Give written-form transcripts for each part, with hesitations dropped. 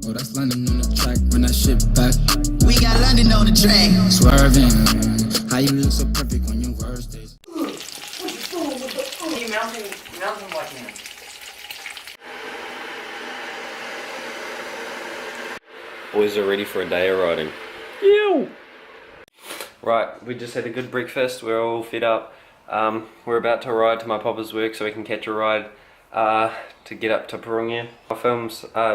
Oh, that's London on the track, run that shit back. We got London on the track. Swerving, how you look so perfect on your worst days. Mountain biking. Boys are ready for a day of riding. Ew! Right, we just had a good breakfast, we're all fed up. We're about to ride to my papa's work so we can catch a ride to get up to Parongia. I filmed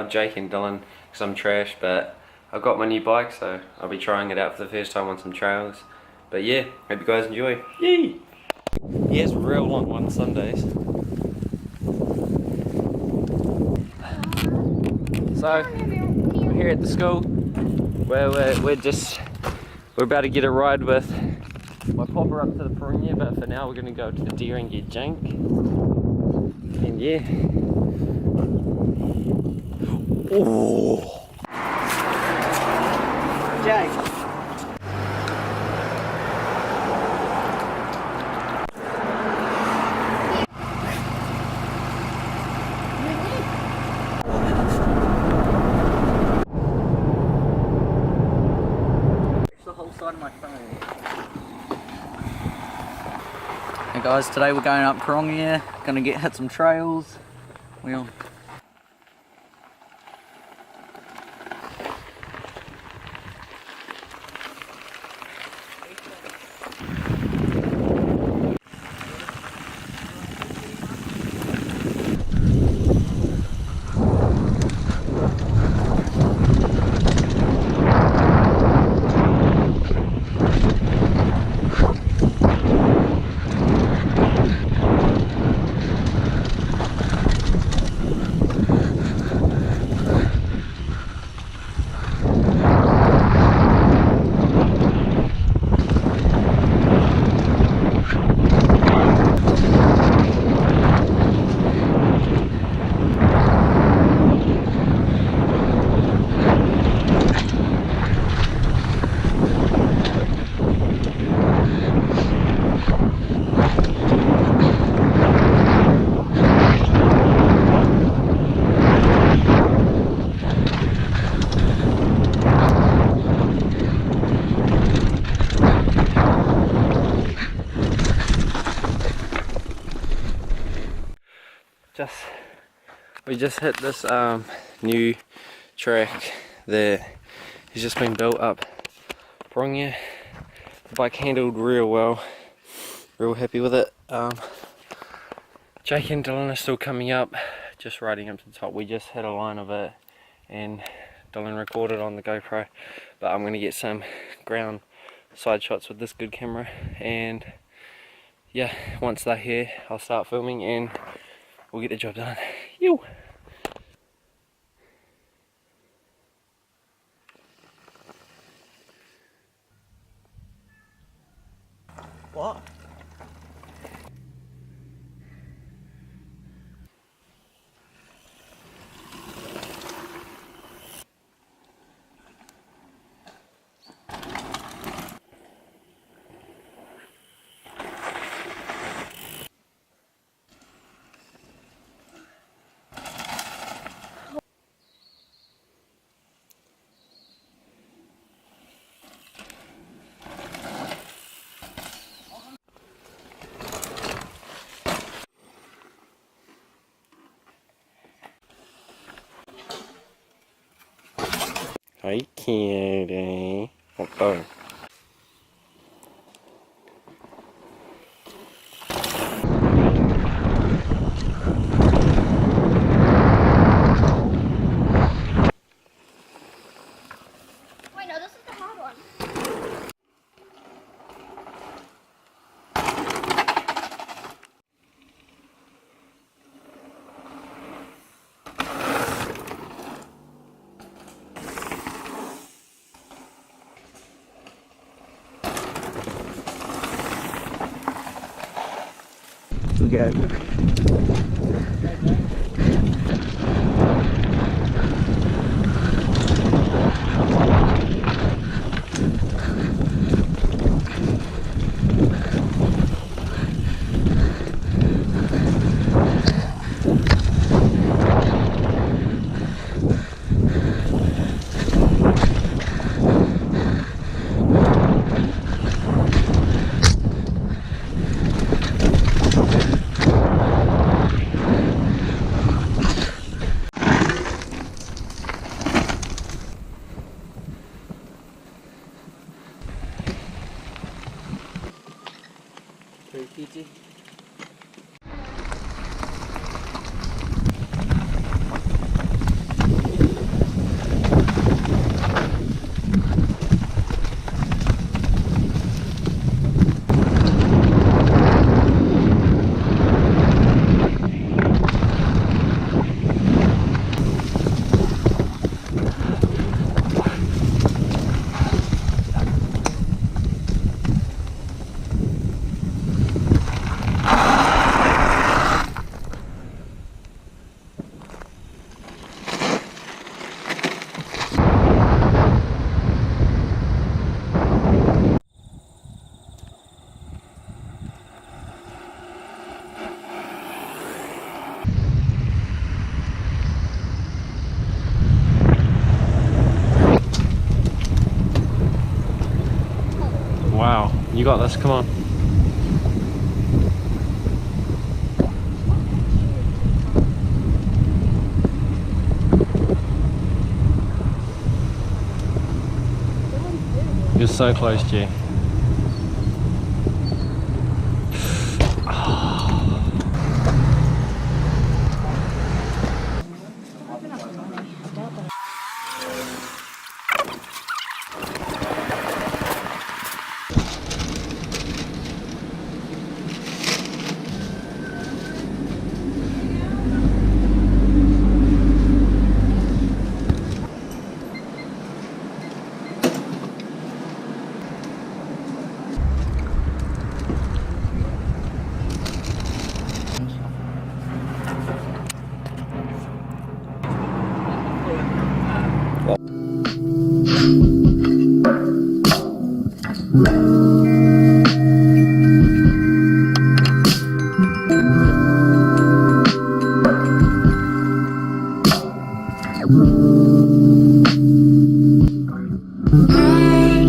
Jake and Dylan because I'm trash, but I've got my new bike, so I'll be trying it out for the first time on some trails. But yeah, hope you guys enjoy. Yay! Yeah, it's real long on Sundays. So, we're here at the school where we're about to get a ride with my papa up to the Parongia, but for now we're going to go to the deer and get junk. And yeah. Oh. Jake. The whole side of my phone. Hey guys, today we're going up Parongia, gonna hit some trails. We on. We just hit this new track that has just been built up Parongia. The bike handled real well, real happy with it. Jake and Dylan are still coming up, just riding up to the top. We just hit a line of it and Dylan recorded on the GoPro, but I'm going to get some ground side shots with this good camera, and yeah, once they're here I'll start filming and we'll get the job done. Yo! What? Hi, kitty. Oh. Wait, no, this is the hard one. We go. PG. Wow, you got this, come on. You're so close, G. I